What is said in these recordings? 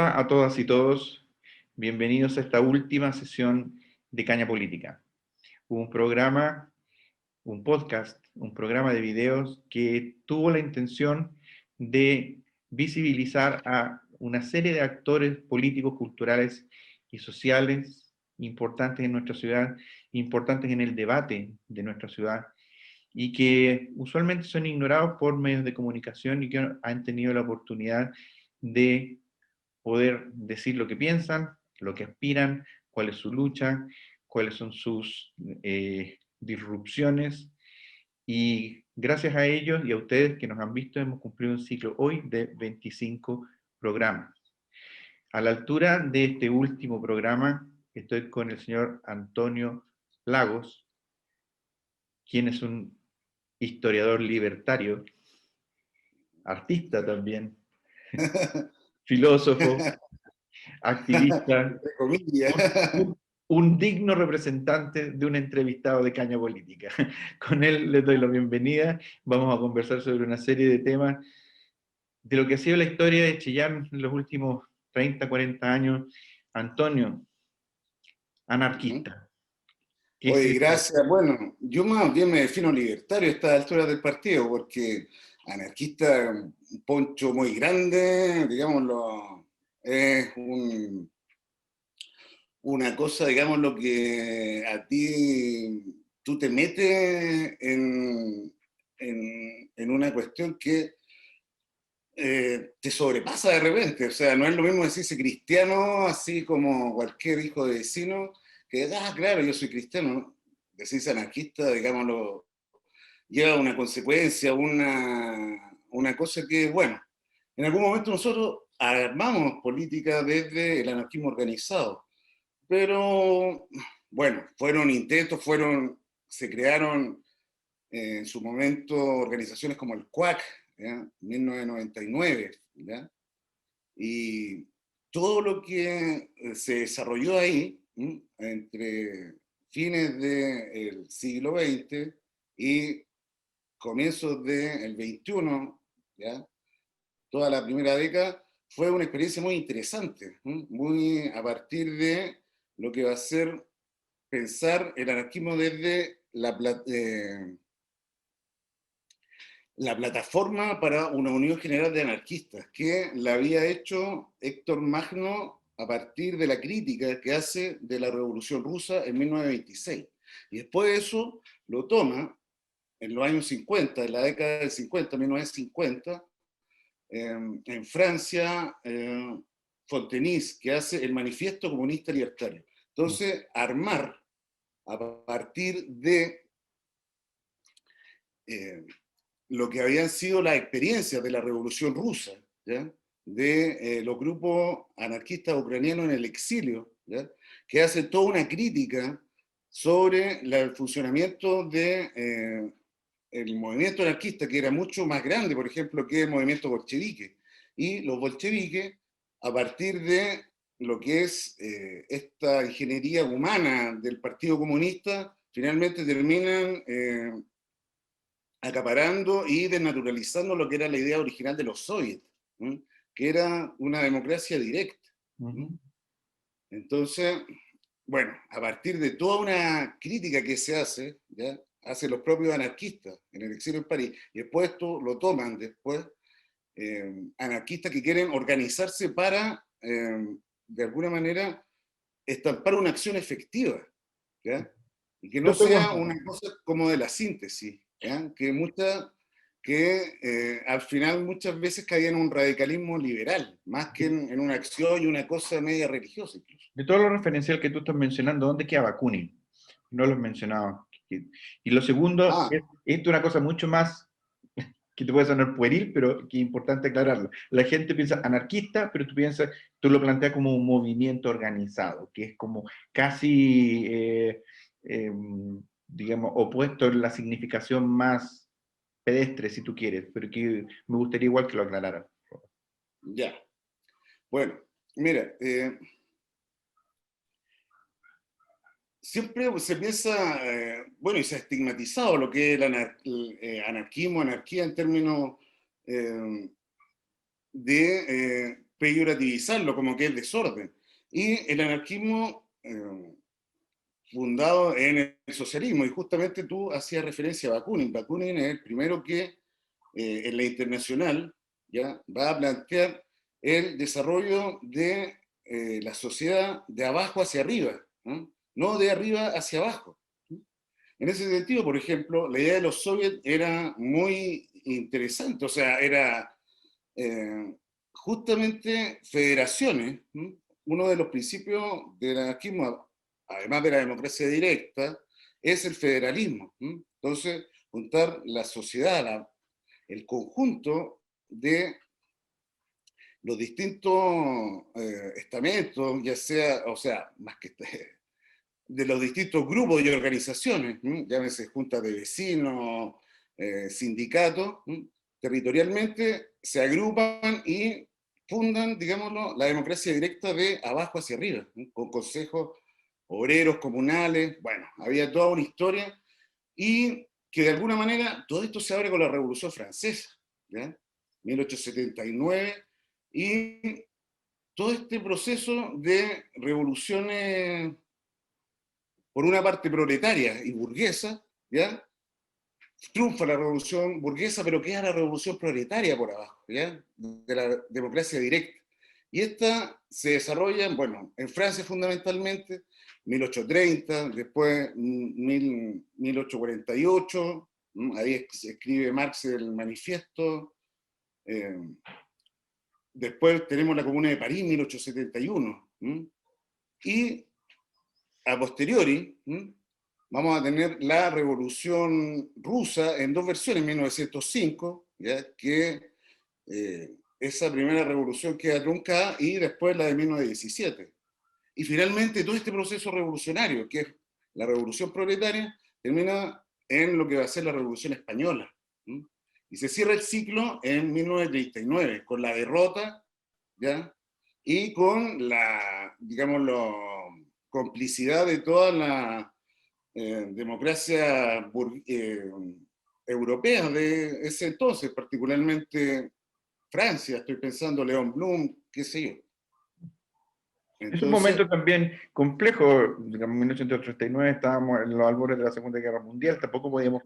Hola a todas y todos, bienvenidos a esta última sesión de Caña Política, un programa, un podcast, un programa de videos que tuvo la intención de visibilizar a una serie de actores políticos, culturales y sociales importantes en nuestra ciudad, importantes en el debate de nuestra ciudad, y que usualmente son ignorados por medios de comunicación y que han tenido la oportunidad de poder decir lo que piensan, lo que aspiran, cuál es su lucha, cuáles son sus disrupciones. Y gracias a ellos y a ustedes que nos han visto, hemos cumplido un ciclo hoy de 25 programas. A la altura de este último programa, estoy con el señor Antonio Lagos, quien es un historiador libertario, artista también, filósofo, activista, Entre comillas. un digno representante de un entrevistado de Caña Política. Con él les doy la bienvenida. Vamos a conversar sobre una serie de temas de lo que ha sido la historia de Chillán en los últimos 30, 40 años. Antonio, anarquista. ¿Qué es Oye, eso? gracias. Bueno, yo más bien me defino libertario a esta altura del partido, porque anarquista, un poncho muy grande, digámoslo, es una cosa, digamos, lo que a ti, tú te metes en una cuestión que te sobrepasa de repente. O sea, no es lo mismo decirse cristiano, así como cualquier hijo de vecino, que, claro, yo soy cristiano, ¿no? Decirse anarquista, digámoslo, lleva una consecuencia, una cosa que, bueno, en algún momento nosotros armamos política desde el anarquismo organizado, pero, bueno, fueron intentos, se crearon en su momento organizaciones como el CUAC, ¿ya? 1999, ¿ya? Y todo lo que se desarrolló ahí, entre fines del siglo XX y comienzos del XXI, ¿ya? Toda la primera década, fue una experiencia muy interesante, muy a partir de lo que va a ser pensar el anarquismo desde la plataforma para una unión general de anarquistas, que la había hecho Héctor Magno a partir de la crítica que hace de la Revolución Rusa en 1926. Y después de eso lo toma en los años 50, en la década del 50, 1950, en Francia, Fontenis, que hace el Manifiesto Comunista Libertario. Entonces, armar a partir de lo que habían sido las experiencias de la Revolución Rusa, ¿ya? De los grupos anarquistas ucranianos en el exilio, ¿ya? Que hacen toda una crítica sobre el funcionamiento de el movimiento anarquista, que era mucho más grande, por ejemplo, que el movimiento bolchevique. Y los bolcheviques, a partir de lo que es esta ingeniería humana del Partido Comunista, finalmente terminan acaparando y desnaturalizando lo que era la idea original de los soviets, ¿sí? Que era una democracia directa. Entonces, bueno, a partir de toda una crítica que se hace, ¿ya? Hace los propios anarquistas en el exilio en París, y después esto lo toman después anarquistas que quieren organizarse para, de alguna manera, estampar una acción efectiva, ¿ya? Y que no Yo sea pregunto, una cosa como de la síntesis, ¿ya? Que al final muchas veces caía en un radicalismo liberal, más que en una acción y una cosa media religiosa incluso. de todo lo referencial que tú estás mencionando, ¿dónde queda Bakunin? No lo has mencionado. Y lo segundo, Ah, es una cosa mucho más que te puede sonar pueril, pero que es importante aclararlo. La gente piensa anarquista, pero tú lo planteas como un movimiento organizado, que es como casi, eh, digamos, opuesto en la significación más pedestre, si tú quieres, pero que me gustaría igual que lo aclararan. ya. Bueno, mira, siempre se piensa, bueno, y se ha estigmatizado lo que es el anarquismo, anarquía en términos de peyorativizarlo como que es desorden. Y el anarquismo fundado en el socialismo, y justamente tú hacías referencia a Bakunin. Bakunin es el primero que en la internacional ya va a plantear el desarrollo de la sociedad de abajo hacia arriba, no de arriba hacia abajo. En ese sentido, por ejemplo, la idea de los soviets era muy interesante, o sea, era justamente federaciones. Uno de los principios del anarquismo, además de la democracia directa, es el federalismo. Entonces, juntar la sociedad, el conjunto de los distintos estamentos, ya sea, o sea, más que de los distintos grupos y organizaciones, llámese juntas de vecinos, sindicatos, territorialmente se agrupan y fundan, digámoslo, la democracia directa de abajo hacia arriba, con consejos obreros, comunales, bueno, había toda una historia, y que de alguna manera todo esto se abre con la Revolución Francesa, ¿ya? 1879, y todo este proceso de revoluciones, por una parte proletaria y burguesa, ¿ya? Triunfa la revolución burguesa, pero queda la revolución proletaria por abajo, ¿ya? De la democracia directa. Y esta se desarrolla, bueno, en Francia fundamentalmente, 1830, después 1848, ahí se escribe Marx el manifiesto, después tenemos la Comuna de París, 1871, y a posteriori, vamos a tener la Revolución Rusa en dos versiones, 1905, ¿ya? Que esa primera revolución queda truncada, y después la de 1917. Y finalmente todo este proceso revolucionario, que es la revolución proletaria, termina en lo que va a ser la Revolución Española. Y se cierra el ciclo en 1939, con la derrota, ¿ya? Y con la, digamos, complicidad de toda la democracia europea de ese entonces, particularmente Francia, estoy pensando León Blum, qué sé yo. Es un Entonces, momento también complejo, digamos, en 1939 estábamos en los albores de la Segunda Guerra Mundial,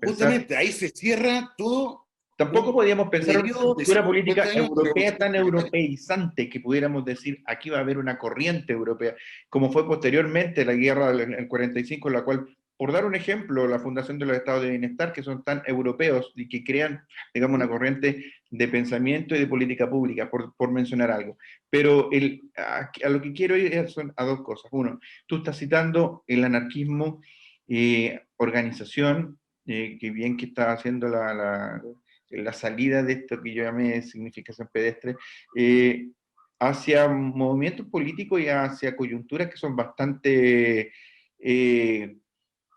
justamente ahí se cierra todo tampoco un podíamos pensar una periodo de estructura 50 política años de europea revolución tan proletaria. europeizante que pudiéramos decir, aquí va a haber una corriente europea, como fue posteriormente la guerra del 45, en la cual, por dar un ejemplo, la fundación de los estados de bienestar, que son tan europeos y que crean, digamos, una corriente de pensamiento y de política pública, por mencionar algo. Pero a lo que quiero ir son a dos cosas. Uno, tú estás citando el anarquismo, organización, que bien que está haciendo la salida de esto que yo llamé significación pedestre, hacia movimientos políticos y hacia coyunturas que son bastante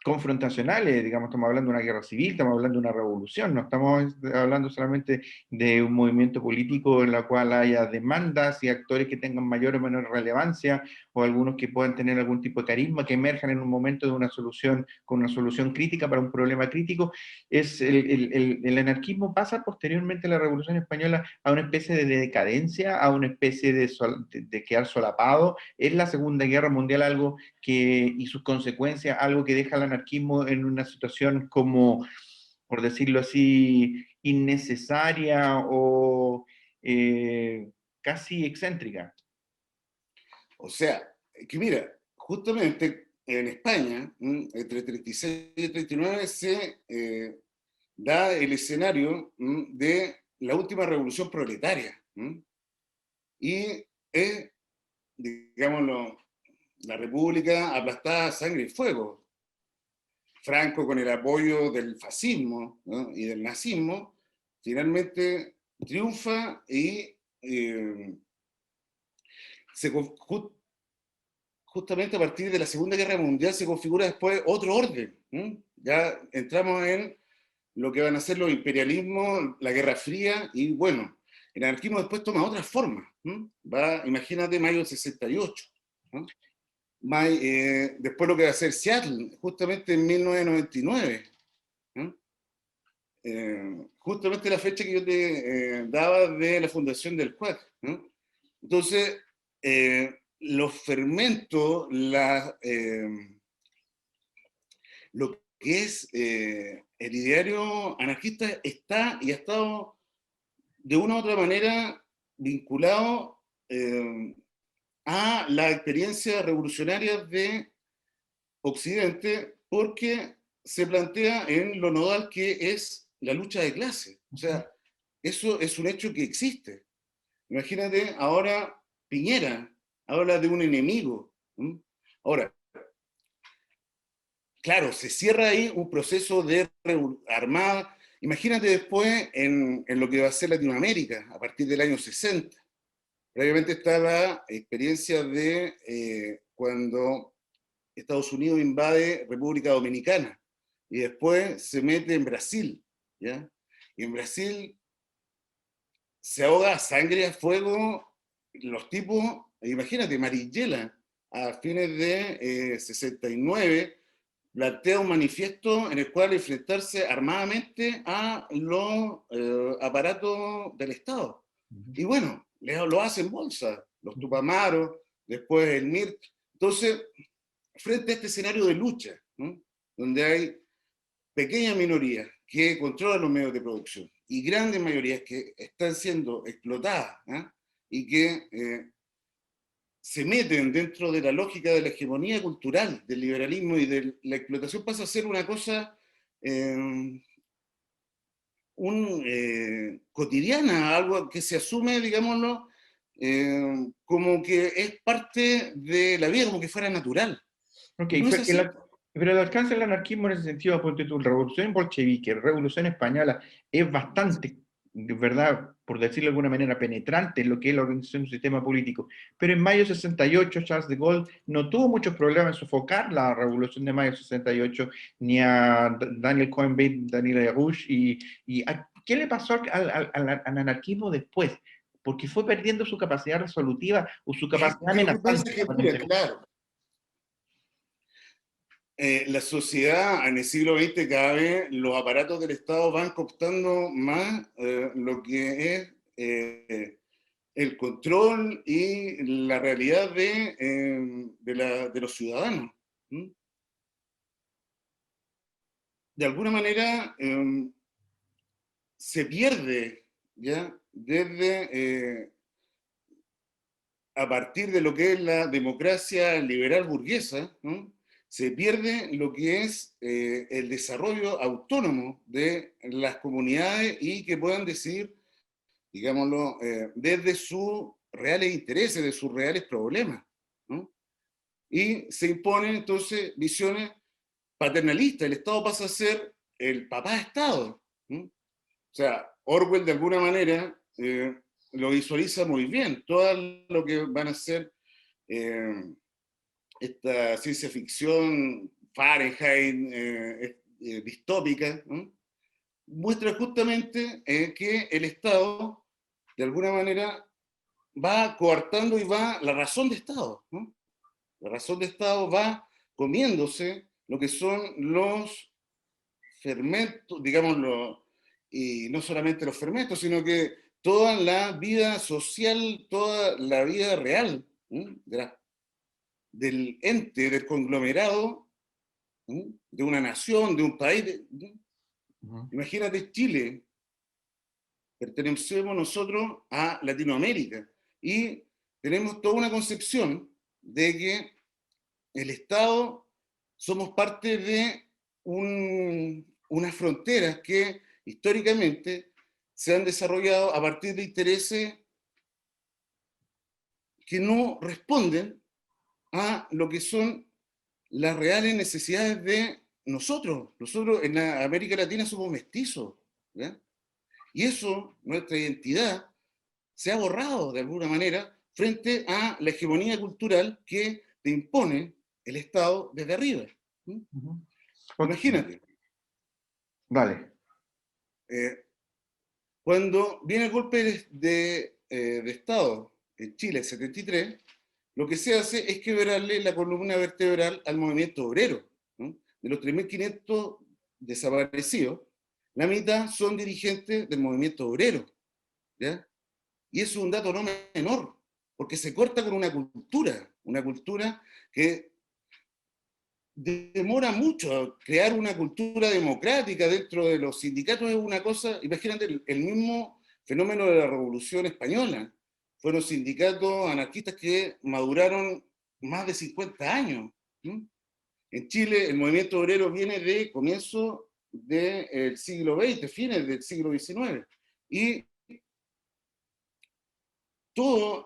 confrontacionales, digamos, estamos hablando de una guerra civil, estamos hablando de una revolución, no estamos hablando solamente de un movimiento político en la cual haya demandas y actores que tengan mayor o menor relevancia, o algunos que puedan tener algún tipo de carisma, que emerjan en un momento de una solución, con una solución crítica para un problema crítico. El anarquismo pasa posteriormente a la Revolución Española a una especie de decadencia, a una especie de quedar solapado. Es la Segunda Guerra Mundial algo y sus consecuencias, algo que deja al anarquismo en una situación como, por decirlo así, innecesaria o casi excéntrica. O sea, que mira, justamente en España, entre 36 y 39, se da el escenario de la última revolución proletaria. Y es, digámoslo, la República aplastada a sangre y fuego. Franco, con el apoyo del fascismo, ¿no? Y del nazismo, finalmente triunfa, y se, justamente a partir de la Segunda Guerra Mundial se configura después otro orden. Ya entramos en lo que van a ser los imperialismos, la Guerra Fría, y bueno, el anarquismo después toma otras formas. Imagínate, mayo del 68. ¿No? Después lo que va a hacer Seattle, justamente en 1999. ¿No? Justamente la fecha que yo te daba de la fundación del CUAC, ¿no? Entonces, los fermentos, lo que es el ideario anarquista está y ha estado de una u otra manera vinculado a la experiencia revolucionaria de Occidente, porque se plantea en lo nodal que es la lucha de clase. O sea, eso es un hecho que existe. Imagínate, ahora Piñera habla de un enemigo. Ahora, claro, se cierra ahí un proceso de armada. Imagínate después en lo que va a ser Latinoamérica a partir del año 60. Previamente está la experiencia de cuando Estados Unidos invade República Dominicana y después se mete en Brasil, ¿ya? Y en Brasil se ahoga a sangre, a fuego, los tipos, imagínate, Marighella, a fines de 69, plantea un manifiesto en el cual enfrentarse armadamente a los aparatos del Estado. Y bueno, lo hacen bolsa, los Tupamaros, después el MIRT. Entonces, frente a este escenario de lucha, ¿no?, donde hay pequeñas minorías que controlan los medios de producción y grandes mayorías que están siendo explotadas, ¿eh?, y que se meten dentro de la lógica de la hegemonía cultural, del liberalismo y de la explotación, pasa a ser una cosa cotidiana, algo que se asume, digámoslo, como que es parte de la vida, como que fuera natural. Ok, No es así. pero el alcance del anarquismo en ese sentido, ponte tú, revolución bolchevique, revolución española, es bastante, ¿verdad?, por decirlo de alguna manera, penetrante en lo que es la organización de un sistema político. Pero en mayo 68, Charles de Gaulle no tuvo muchos problemas en sofocar la revolución de mayo 68, ni a Daniel Cohn-Bendit, Daniel Rouge, ¿qué le pasó al anarquismo después? Porque fue perdiendo su capacidad resolutiva o su capacidad Lo que pasa amenazante, es que, mira, aparentemente. claro, la sociedad en el siglo XX cada vez los aparatos del Estado van cooptando más lo que es el control y la realidad de los ciudadanos. ¿Mm? De alguna manera se pierde, ¿ya?, desde a partir de lo que es la democracia liberal burguesa, ¿no?, se pierde lo que es el desarrollo autónomo de las comunidades y que puedan decidir, digámoslo, desde sus reales intereses, de sus reales problemas, ¿no? Y se imponen entonces visiones paternalistas. El Estado pasa a ser el papá Estado, ¿no? O sea, Orwell de alguna manera lo visualiza muy bien. Todo lo que van a ser esta ciencia ficción, Fahrenheit, distópica, ¿no?, muestra justamente que el Estado, de alguna manera, va coartando y va, la razón de Estado, ¿no? La razón de Estado va comiéndose lo que son los fermentos, digámoslo, y no solamente los fermentos, sino que toda la vida social, toda la vida real, ¿no?, del ente, del conglomerado, ¿no?, de una nación, de un país. ¿No? Imagínate Chile, pertenecemos nosotros a Latinoamérica y tenemos toda una concepción de que el Estado somos parte de unas fronteras que históricamente se han desarrollado a partir de intereses que no responden a lo que son las reales necesidades de nosotros. Nosotros en la América Latina somos mestizos, ¿ya? Y eso, nuestra identidad, se ha borrado de alguna manera frente a la hegemonía cultural que te impone el Estado desde arriba. ¿Mm? Ok, Imagínate, vale. cuando viene el golpe de Estado en Chile, el 73, lo que se hace es quebrarle la columna vertebral al movimiento obrero, ¿no? De los 3.500 desaparecidos, la mitad son dirigentes del movimiento obrero, ¿ya? Y eso es un dato no menor. porque se corta con una cultura que demora mucho. Crear una cultura democrática dentro de los sindicatos es una cosa, imagínate el mismo fenómeno de la Revolución Española. Fueron sindicatos anarquistas que maduraron más de 50 años. ¿Sí? En Chile el movimiento obrero viene de comienzo del siglo XX, fines del siglo XIX. Y todo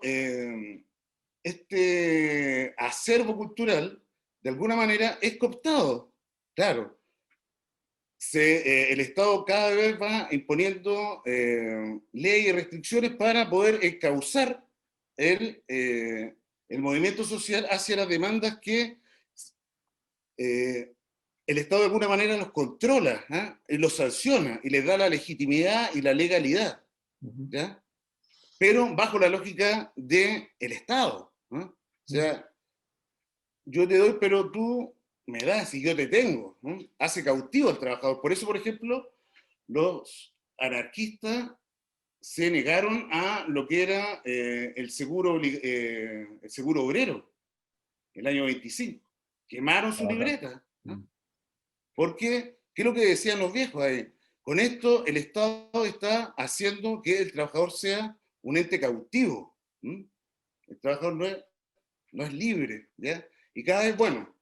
este acervo cultural, de alguna manera, es cooptado. Claro, el Estado cada vez va imponiendo leyes y restricciones para poder encauzar el movimiento social hacia las demandas que el Estado de alguna manera los controla, ¿eh? Y los sanciona y les da la legitimidad y la legalidad, ¿ya? Pero bajo la lógica del Estado, ¿no? O sea, yo te doy, pero tú me das y yo te tengo, ¿no? Hace cautivo al trabajador. Por eso, por ejemplo, los anarquistas se negaron a lo que era el seguro obrero, el año 25. Quemaron su libreta, ¿no? Porque, ¿qué es lo que decían los viejos ahí? Con esto el Estado está haciendo que el trabajador sea un ente cautivo. ¿Mm? El trabajador no es libre, ¿ya? Y cada vez, bueno,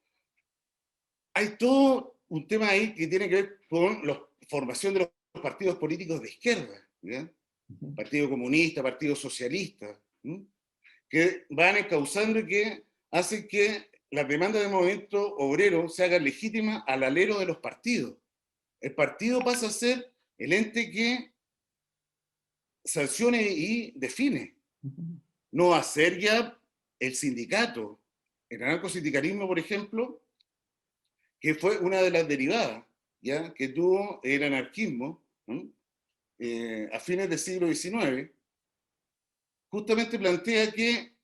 hay todo un tema ahí que tiene que ver con la formación de los partidos políticos de izquierda, ¿ya? Partido Comunista, Partido Socialista, ¿sí? Que van encauzando y que hacen que las demandas del movimiento obrero se hagan legítimas al alero de los partidos. El partido pasa a ser el ente que sancione y define, no a ser ya el sindicato. El anarcosindicalismo, por ejemplo, que fue una de las derivadas, ¿ya?, que tuvo el anarquismo, ¿no?, a fines del siglo XIX, justamente plantea que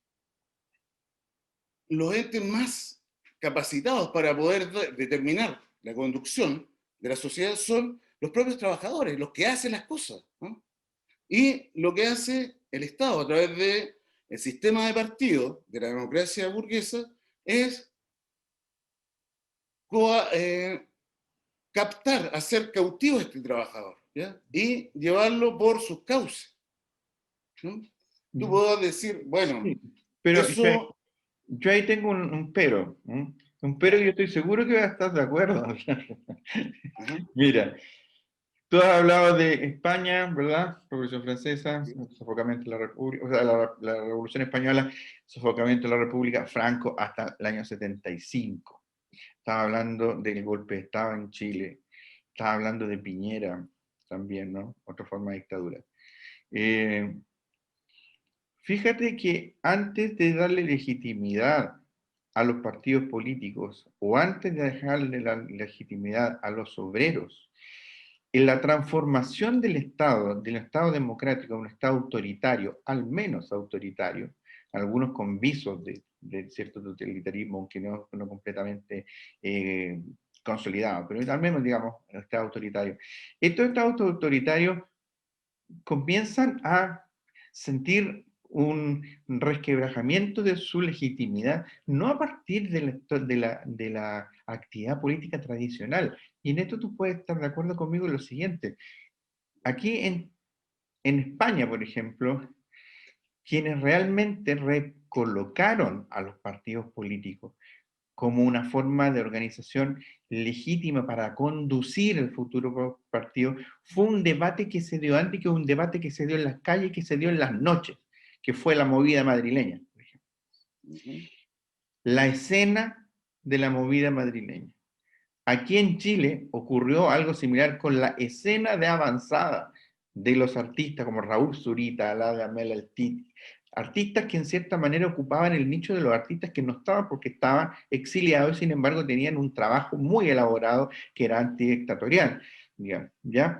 los entes más capacitados para poder determinar la conducción de la sociedad son los propios trabajadores, los que hacen las cosas, ¿no? Y lo que hace el Estado a través del sistema de partidos, de la democracia burguesa, es captar, hacer cautivo a este trabajador, ¿ya?, y llevarlo por sus causas, ¿no? Tú puedes decir, bueno, Sí, pero eso... yo ahí tengo un pero, ¿eh? Un pero que yo estoy seguro que vas a estar de acuerdo. Ajá, Mira, tú has hablado de España, ¿verdad? Revolución Francesa, sofocamiento de la República, o sea, la Revolución Española, sofocamiento de la República, Franco hasta el año 75. Estaba hablando del golpe de Estado en Chile, estaba hablando de Piñera también, ¿no? Otra forma de dictadura. Eh, Fíjate que antes de darle legitimidad a los partidos políticos o antes de dejarle la legitimidad a los obreros, en la transformación del Estado democrático a un Estado autoritario, al menos autoritario, algunos con visos de cierto totalitarismo, aunque no completamente eh, consolidado, pero al menos, digamos, el Estado autoritario. Estos Estados autoritarios comienzan a sentir un resquebrajamiento de su legitimidad, no a partir de la actividad política tradicional. Y en esto tú puedes estar de acuerdo conmigo en lo siguiente. Aquí en España, por ejemplo, quienes realmente recolocaron a los partidos políticos como una forma de organización legítima para conducir el futuro partido, fue un debate que se dio antes, que un debate que se dio en las calles, que se dio en las noches, que fue la movida madrileña, por ejemplo. uh-huh. La escena de la movida madrileña. Aquí en Chile ocurrió algo similar con la escena de avanzada de los artistas como Raúl Zurita, Alada Mela, el Titi, artistas que en cierta manera ocupaban el nicho de los artistas que no estaban porque estaban exiliados y sin embargo tenían un trabajo muy elaborado que era antidictatorial, digamos, ¿ya?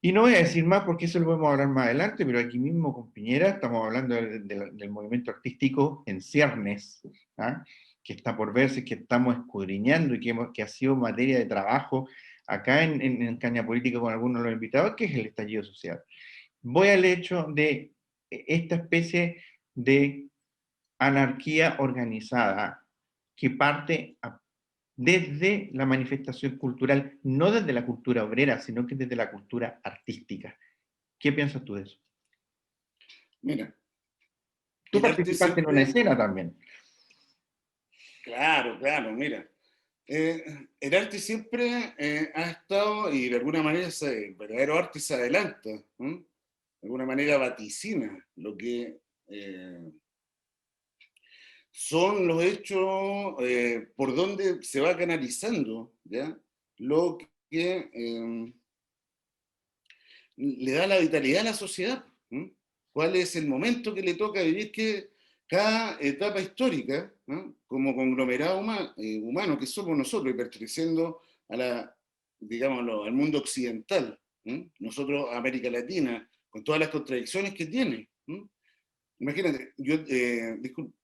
Y no voy a decir más porque eso lo podemos hablar más adelante, pero aquí mismo con Piñera estamos hablando del movimiento artístico en ciernes, ¿ah?, que está por verse, que estamos escudriñando y que ha sido materia de trabajo acá en Caña Política con algunos de los invitados, que es el estallido social. Voy al hecho de esta especie de anarquía organizada que parte desde la manifestación cultural, no desde la cultura obrera, sino que desde la cultura artística. ¿Qué piensas tú de eso? Mira, Tú el arte participaste en una siempre, escena también. claro, claro, mira. Eh, el arte siempre ha estado, y de alguna manera el verdadero arte se adelanta, ¿no? De alguna manera vaticina lo que son los hechos por donde se va canalizando, ¿ya? Lo que le da la vitalidad a la sociedad. ¿No? ¿Cuál es el momento que le toca vivir? Que cada etapa histórica, ¿no? Como conglomerado humano que somos nosotros, y perteneciendo a la, digámoslo, al mundo occidental, ¿no? Nosotros, América Latina, con todas las contradicciones que tiene. ¿No? Imagínate, yo, disculpe,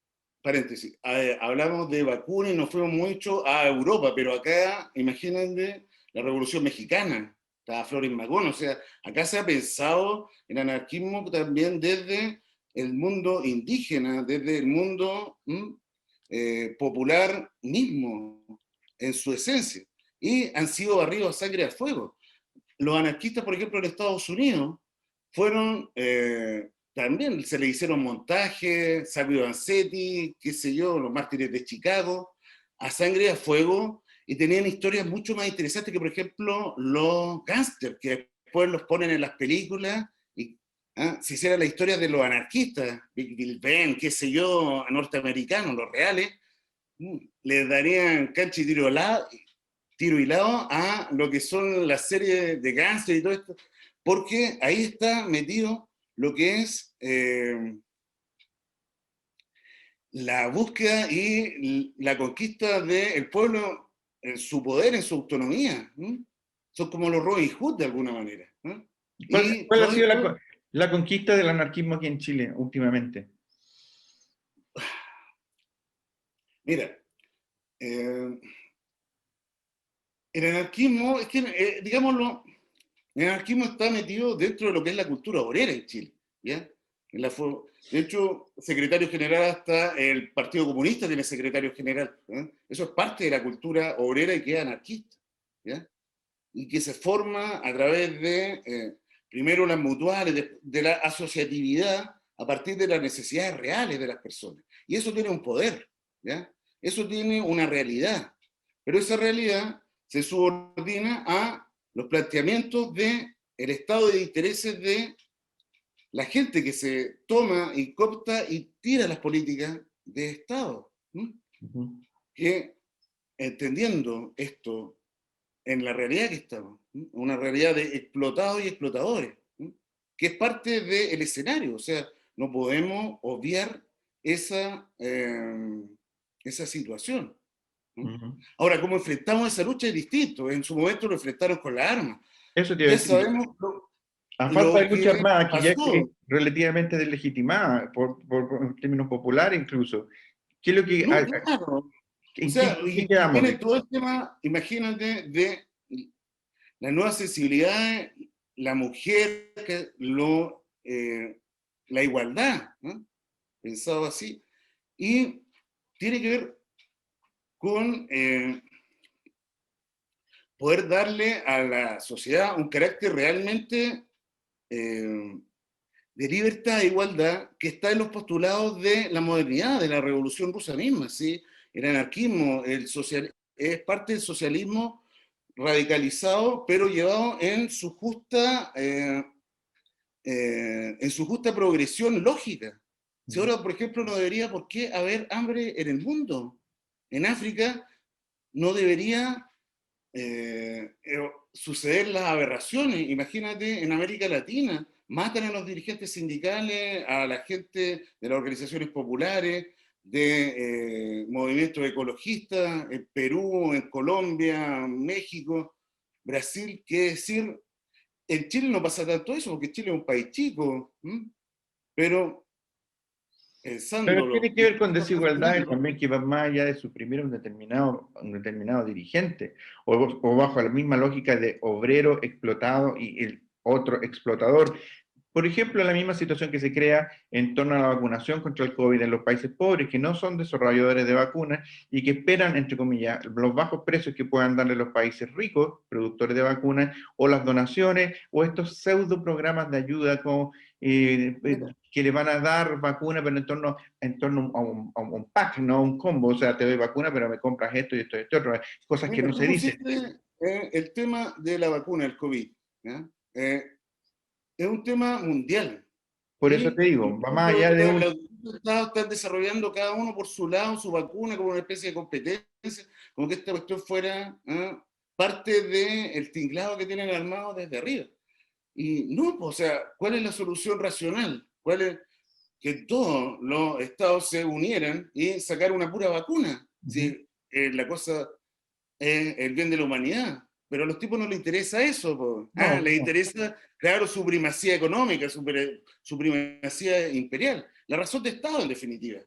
paréntesis, hablamos de vacunas y nos fuimos mucho a Europa, pero acá, imagínate, la Revolución Mexicana, estaba Flores Magón, o sea, acá se ha pensado en anarquismo también desde el mundo indígena, desde el mundo popular mismo, en su esencia, y han sido barridos a sangre a fuego. Los anarquistas, por ejemplo, en Estados Unidos, fueron, también se le hicieron montajes, Sabio Vanzetti, qué sé yo, los mártires de Chicago, a sangre y a fuego, y tenían historias mucho más interesantes que, por ejemplo, los gángsters, que después los ponen en las películas, y si hiciera la historia de los anarquistas, Big Bill Ben, qué sé yo, norteamericanos, los reales, les darían cancha y tiro hilado a lo que son las series de gángsters y todo esto, porque ahí está metido lo que es la búsqueda y la conquista del pueblo en su poder, en su autonomía. ¿No? Son como los Robin Hood de alguna manera. ¿No? Y ¿Cuál ha todo sido esto, la conquista del anarquismo aquí en Chile últimamente? mira, el anarquismo, es que, digámoslo, el anarquismo está metido dentro de lo que es la cultura obrera en Chile. ¿Ya? De hecho, secretario general hasta el Partido Comunista tiene secretario general. ¿Eh? Eso es parte de la cultura obrera y que es anarquista. ¿Ya? Y que se forma a través de, primero, las mutuales, de la asociatividad, a partir de las necesidades reales de las personas. Y eso tiene un poder. ¿Ya? Eso tiene una realidad. Pero esa realidad se subordina a los planteamientos del estado de intereses de la gente que se toma y coopta y tira las políticas de Estado. ¿No? Ujú. Que entendiendo esto en la realidad que estamos, ¿no? Una realidad de explotados y explotadores, ¿no? Que es parte del escenario, o sea, no podemos obviar esa situación. ¿No? Ujú. Ahora, cómo enfrentamos esa lucha es distinto. En su momento lo enfrentaron con la arma. Eso te iba a Ya decir. sabemos A falta lo de lucha que armada, que ya es pasó. relativamente deslegitimada, en términos populares incluso. ¿Qué es lo que, No, claro. O sea, en qué y quedamos? viene todo el tema, imagínate, de la nueva sensibilidad, la mujer, la igualdad, ¿no? Pensado así. Y tiene que ver con poder darle a la sociedad un carácter realmente de libertad e igualdad que está en los postulados de la modernidad, de la revolución rusa misma. ¿Sí? El anarquismo es parte del socialismo radicalizado, pero llevado en su justa progresión lógica. Si ahora, por ejemplo, no debería por qué haber hambre en el mundo. En África no debería suceder las aberraciones. Imagínate en América Latina, matan a los dirigentes sindicales, a la gente de las organizaciones populares, de movimientos ecologistas, en Perú, en Colombia, México, Brasil, qué decir, en Chile no pasa tanto eso, porque Chile es un país chico, ¿m? Pero Pero tiene pensándolo, que ver con desigualdades distribuido, también que van más allá de suprimir un determinado dirigente, o bajo la misma lógica de obrero explotado y el otro explotador. Por ejemplo, la misma situación que se crea en torno a la vacunación contra el COVID en los países pobres, que no son desarrolladores de vacunas y que esperan, entre comillas, los bajos precios que puedan darle los países ricos, productores de vacunas, o las donaciones, o estos pseudo programas de ayuda como, Mira, que le van a dar vacuna, pero en torno a un pack, no a un combo. O sea, te doy vacuna, pero me compras esto y esto y esto otro. Cosas que mira, no tú se dicen. pusiste el tema de la vacuna, el COVID, ¿ya? Es un tema mundial. Por eso Y te digo, va más allá de un... los estados están desarrollando cada uno por su lado su vacuna como una especie de competencia, como que esta cuestión fuera parte del tinglado que tienen armado desde arriba. Y no, pues, o sea, ¿cuál es la solución racional? ¿Cuál es que todos los estados se unieran y sacar una pura vacuna? Ujú. Si la cosa es el bien de la humanidad. Pero a los tipos no les interesa eso, po. No, Les no. interesa, claro, su primacía económica, su primacía imperial. La razón de Estado, en definitiva,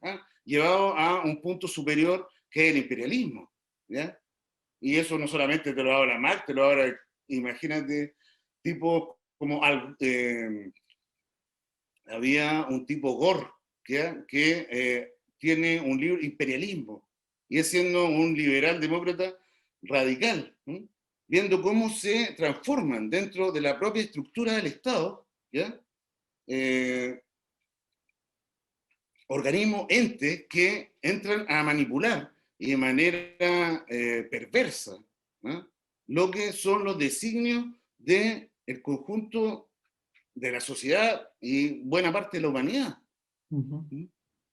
llevado a un punto superior que es el imperialismo. ¿Ya? Y eso no solamente te lo habla Marx, te lo habla, imagínate, tipo como había un tipo Gore que tiene un libro, Imperialismo, y es siendo un liberal demócrata radical, ¿sí? Viendo cómo se transforman dentro de la propia estructura del Estado, ¿ya? Eh, organismos, entes que entran a manipular y de manera perversa, ¿no? Lo que son los designios del conjunto de la sociedad y buena parte de la humanidad. Ujú. ¿Sí?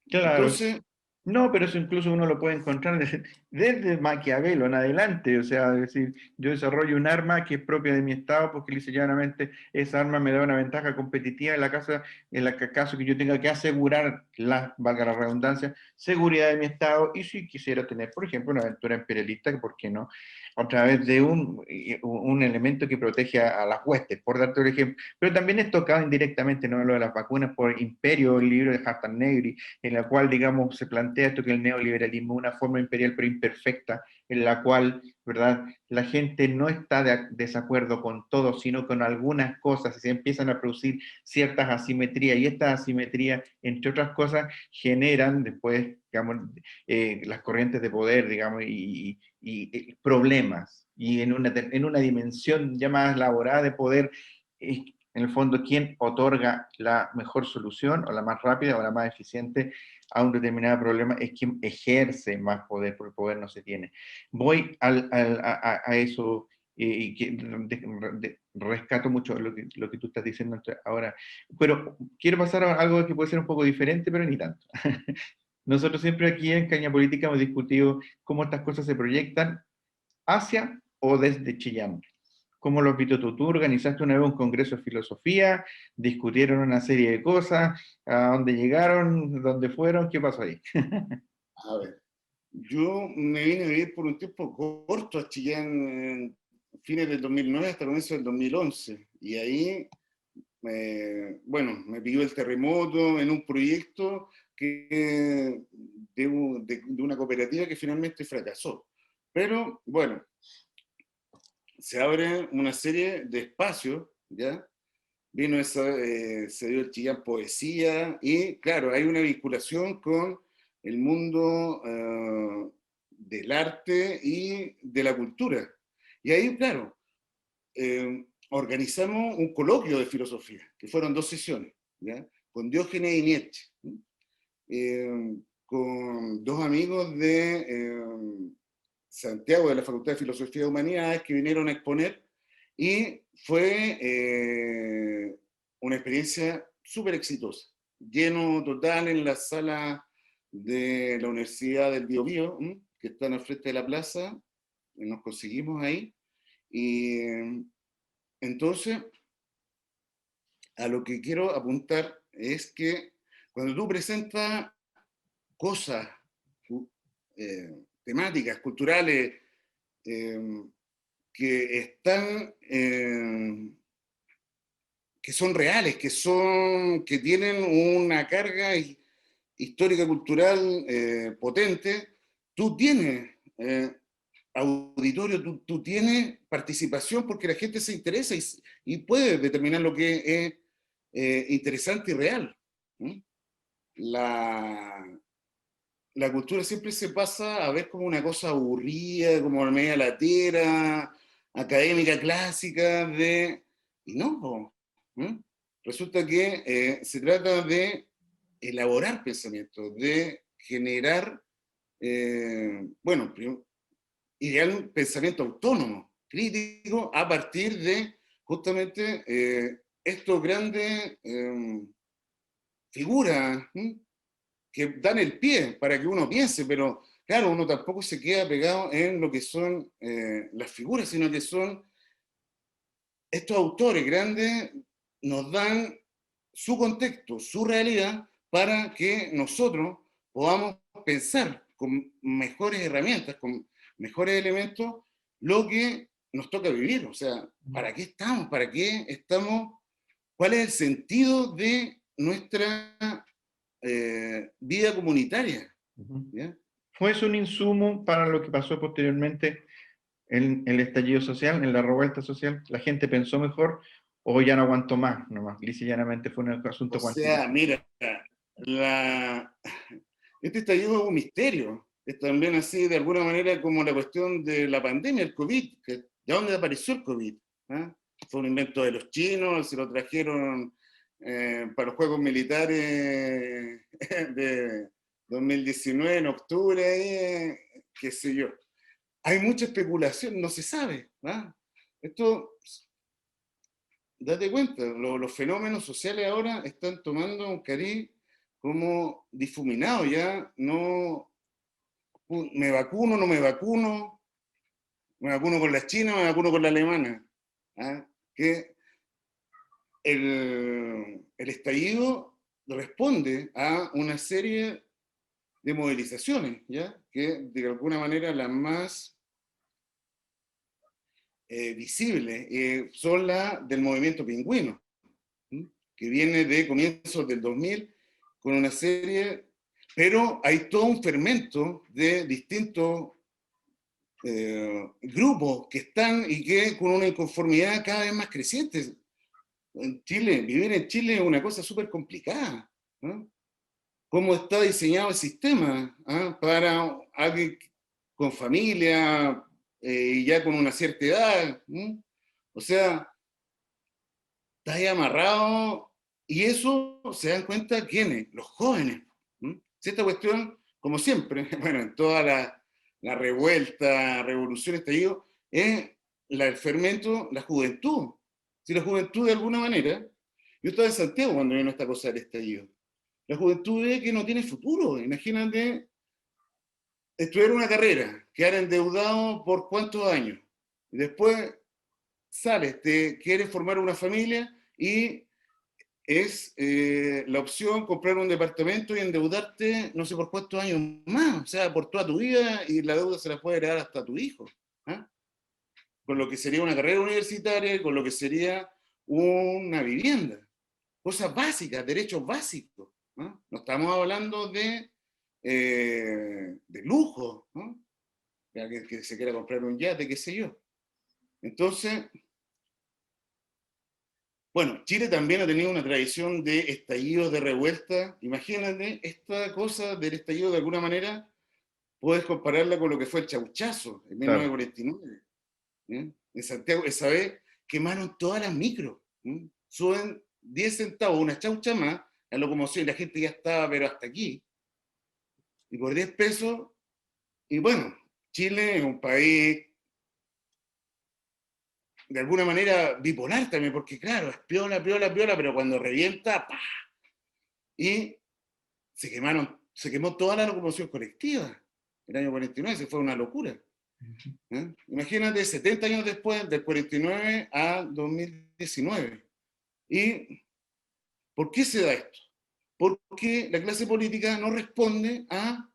Claro, Entonces, no, pero eso incluso uno lo puede encontrar desde Maquiavelo en adelante. O sea, es decir, yo desarrollo un arma que es propia de mi estado porque lisa y llanamente esa arma me da una ventaja competitiva en la casa, en el caso que yo tenga que asegurar la, valga la redundancia, seguridad de mi estado. Y si quisiera tener, por ejemplo, una aventura imperialista, ¿por qué no? A través de un elemento que protege a las huestes, por darte un ejemplo. Pero también es tocado indirectamente, ¿no? Lo de las vacunas por Imperio, el libro de Hartan Negri, en la cual, digamos, se plantea esto que el neoliberalismo es una forma imperial pero imperfecta, en la cual, ¿verdad?, la gente no está de desacuerdo con todo, sino con algunas cosas, y se empiezan a producir ciertas asimetrías, y estas asimetrías, entre otras cosas, generan después, digamos, las corrientes de poder, digamos, y problemas, y en una dimensión ya más elaborada de poder, en el fondo, quién otorga la mejor solución o la más rápida o la más eficiente a un determinado problema es quien ejerce más poder, porque el poder no se tiene. Voy a eso y que rescato mucho lo que tú estás diciendo ahora, pero quiero pasar a algo que puede ser un poco diferente, pero ni tanto. Nosotros siempre aquí en Caña Política hemos discutido cómo estas cosas se proyectan hacia o desde Chillán. ¿Cómo lo has visto tú? Tú organizaste una vez un congreso de filosofía, discutieron una serie de cosas, a dónde llegaron, dónde fueron, ¿qué pasó ahí? a ver, yo me vine a vivir por un tiempo corto a Chillán en fines del 2009 hasta comienzos del 2011. Y ahí, bueno, me pilló el terremoto en un proyecto de una cooperativa que finalmente fracasó. Pero bueno, se abre una serie de espacios, ¿ya? Se dio el Chillán Poesía, y claro, hay una vinculación con el mundo del arte y de la cultura. Y ahí, claro, organizamos un coloquio de filosofía, que fueron 2 sesiones, ¿ya? Con Diógenes y Nietzsche, con 2 amigos de Santiago, de la Facultad de Filosofía y Humanidades, que vinieron a exponer, y fue una experiencia súper exitosa, lleno total en la sala de la Universidad del Biobío, que están al frente de la plaza, y nos conseguimos ahí, y entonces a lo que quiero apuntar es que cuando tú presentas cosas, temáticas, culturales, eh, que están, que son reales, que tienen una carga histórica, cultural potente, tú tienes auditorio, tú tienes participación porque la gente se interesa y puede determinar lo que es interesante y real. ¿Mm? La cultura siempre se pasa a ver como una cosa aburrida, como media latera, académica clásica, y no, po. ¿Mm? Resulta que se trata de elaborar pensamientos, de generar, bueno, ideal un pensamiento autónomo, crítico, a partir de justamente estos grandes figuras, ¿sí?, que dan el pie para que uno piense, pero claro, uno tampoco se queda pegado en lo que son las figuras, sino que son estos autores grandes, nos dan su contexto, su realidad, para que nosotros podamos pensar con mejores herramientas, con mejores elementos, lo que nos toca vivir. O sea, ¿para qué estamos? ¿Para qué estamos? ¿Cuál es el sentido de nuestra vida comunitaria? ¿Ya? ¿Fue eso un insumo para lo que pasó posteriormente en el estallido social, en la revuelta social? ¿La gente pensó mejor o ya no aguantó más? Nomás, lisa y llanamente fue un O asunto sea, cuantitativo. mira, la, este estallido es un misterio. Es también así, de alguna manera, como la cuestión de la pandemia, el COVID. ¿De dónde apareció el COVID? ¿Ah? Fue un invento de los chinos, se lo trajeron para los Juegos Militares de 2019, en octubre, qué sé yo. Hay mucha especulación, no se sabe. ¿Ah? Esto, date cuenta, los fenómenos sociales ahora están tomando un cariz como difuminado, ya no me vacuno, no me vacuno con la china, me vacuno con la alemana. ¿Ah? Que el estallido responde a una serie de movilizaciones, ¿ya? Que de alguna manera las más visibles son las del movimiento pingüino, que viene de comienzos del 2000 con una serie, pero hay todo un fermento de distintos grupos que están y que con una inconformidad cada vez más creciente. En Chile, vivir en Chile es una cosa súper complicada, ¿no? ¿Cómo está diseñado el sistema para alguien con familia y ya con una cierta edad? ¿No? O sea, está ahí amarrado, y eso se dan cuenta quiénes, los jóvenes. Si esta cuestión, como siempre, bueno, en toda la revuelta, revolución, estallido, es el fermento, la juventud. Si la juventud de alguna manera, yo estaba en Santiago cuando vino esta cosa del estallido, la juventud ve que no tiene futuro. Imagínate estudiar una carrera, quedar endeudado por cuántos años, y después sales, te quieres formar una familia y es la opción comprar un departamento y endeudarte no sé por cuántos años más, o sea, por toda tu vida, y la deuda se la puede heredar hasta tu hijo. ¿Ah? Con lo que sería una carrera universitaria, con lo que sería una vivienda. Cosas básicas, derechos básicos. ¿No? No estamos hablando de lujo, ¿no? Que se quiera comprar un yate, qué sé yo. Entonces, bueno, Chile también ha tenido una tradición de estallidos, de revuelta. Imagínate, esta cosa del estallido de alguna manera puedes compararla con lo que fue el Chauchazo en Claro. 1949. ¿Eh? En Santiago, esa vez quemaron todas las micros. Suben 10 centavos, una chaucha más, la locomoción, y la gente ya estaba, pero hasta aquí. Y por 10 pesos, y bueno, Chile es un país de alguna manera bipolar también, porque claro, es piola, piola, piola, pero cuando revienta, ¡pah! Y se quemó toda la locomoción colectiva. El año 49, se fue una locura. ¿Eh? Imagínate, 70 años después, del 49 a 2019. ¿Y por qué se da esto? Porque la clase política no responde a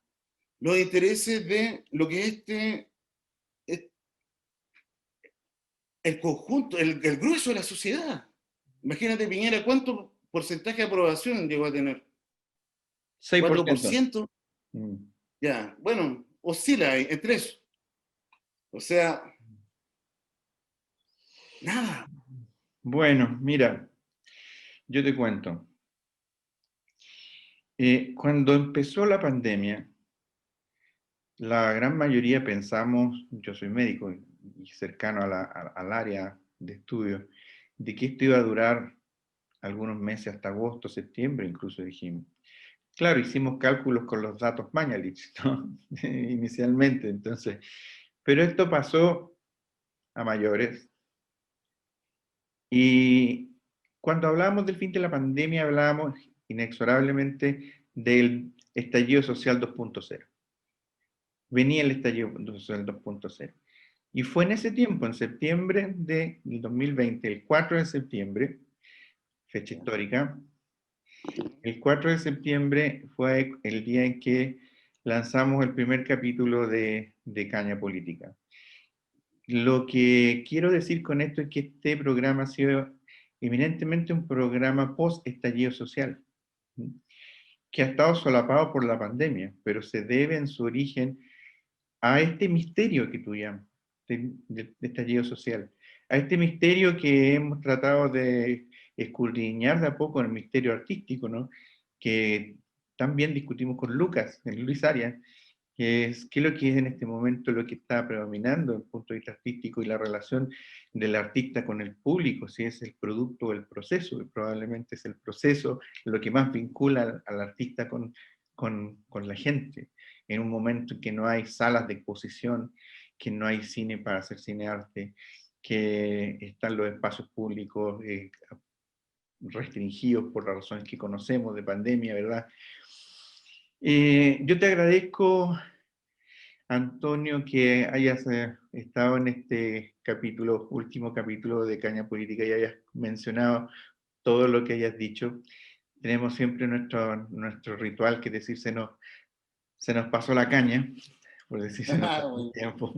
los intereses de lo que el conjunto, el grueso de la sociedad. Imagínate, Piñera, ¿cuánto porcentaje de aprobación llegó a tener? 6%. 4%. Mm. Ya, bueno, oscila ahí, entre eso. O sea, nada. Bueno, mira, Yo te cuento. Cuando empezó la pandemia, la gran mayoría pensamos, yo soy médico y cercano al área de estudio, de que esto iba a durar algunos meses hasta agosto, septiembre, incluso dijimos. Claro, hicimos cálculos con los datos Mañalich, ¿no? Inicialmente, entonces, pero esto pasó a mayores. Y cuando hablábamos del fin de la pandemia, hablábamos inexorablemente del estallido social 2.0. Venía el estallido social 2.0. Y fue en ese tiempo, en septiembre del 2020, el 4 de septiembre, fecha histórica, el 4 de septiembre fue el día en que lanzamos el primer capítulo de Caña Política. Lo que quiero decir con esto es que este programa ha sido eminentemente un programa post-estallido social, que ha estado solapado por la pandemia, pero se debe en su origen a este misterio que tú llamas, de estallido social, a este misterio que hemos tratado de escudriñar de a poco en el misterio artístico, ¿no? Que también discutimos con Lucas, en Luis Arias, que es qué es lo que es en este momento lo que está predominando desde el punto de vista artístico y la relación del artista con el público, si es el producto o el proceso, y probablemente es el proceso lo que más vincula al artista con la gente, en un momento en que no hay salas de exposición, que no hay cine para hacer cinearte, que están los espacios públicos restringidos por las razones que conocemos de pandemia, ¿verdad? Yo te agradezco, Antonio, que hayas estado en este capítulo, último capítulo de Caña Política y hayas mencionado todo lo que hayas dicho. Tenemos siempre nuestro ritual, que es decir, se nos pasó la caña, por decir, se nos pasó el tiempo.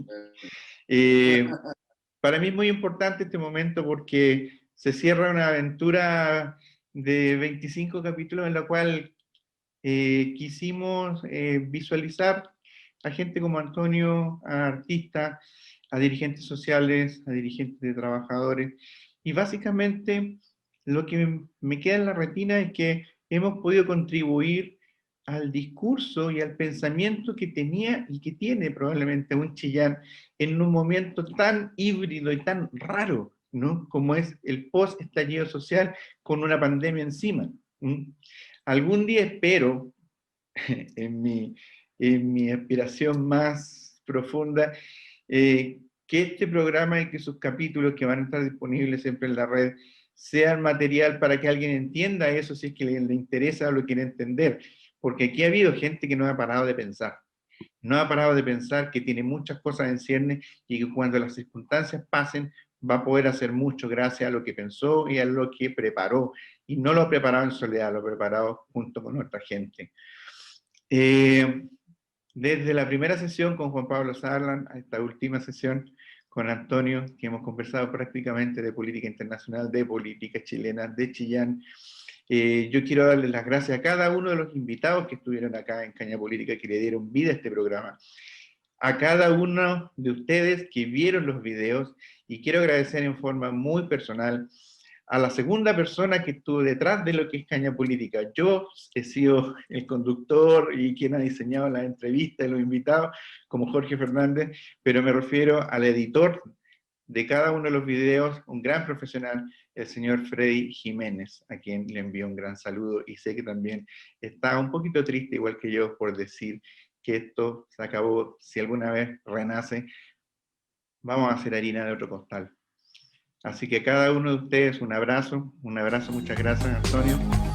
Para mí es muy importante este momento porque se cierra una aventura de 25 capítulos en la cual quisimos visualizar a gente como Antonio, a artistas, a dirigentes sociales, a dirigentes de trabajadores, y básicamente lo que me queda en la retina es que hemos podido contribuir al discurso y al pensamiento que tenía y que tiene probablemente un Chillán en un momento tan híbrido y tan raro, ¿no? Como es el post-estallido social con una pandemia encima. Algún día espero, en mi aspiración más profunda, que este programa y que sus capítulos, que van a estar disponibles siempre en la red, sean material para que alguien entienda eso, si es que le interesa o lo quiere entender. Porque aquí ha habido gente que no ha parado de pensar. No ha parado de pensar que tiene muchas cosas en ciernes y que cuando las circunstancias pasen va a poder hacer mucho gracias a lo que pensó y a lo que preparó. Y no lo ha preparado en soledad, lo ha preparado junto con nuestra gente. Desde la primera sesión con Juan Pablo Sarlan a esta última sesión con Antonio, que hemos conversado prácticamente de política internacional, de política chilena, de Chillán, yo quiero darles las gracias a cada uno de los invitados que estuvieron acá en Caña Política, que le dieron vida a este programa, a cada uno de ustedes que vieron los videos, y quiero agradecer en forma muy personal a la segunda persona que estuvo detrás de lo que es Caña Política. Yo he sido el conductor y quien ha diseñado las entrevistas y los invitados, como Jorge Fernández, pero me refiero al editor de cada uno de los videos, un gran profesional, el señor Freddy Jiménez, a quien le envío un gran saludo, y sé que también está un poquito triste, igual que yo, por decir que esto se acabó. Si alguna vez renace, vamos a hacer harina de otro costal. Así que a cada uno de ustedes un abrazo, muchas gracias, Antonio.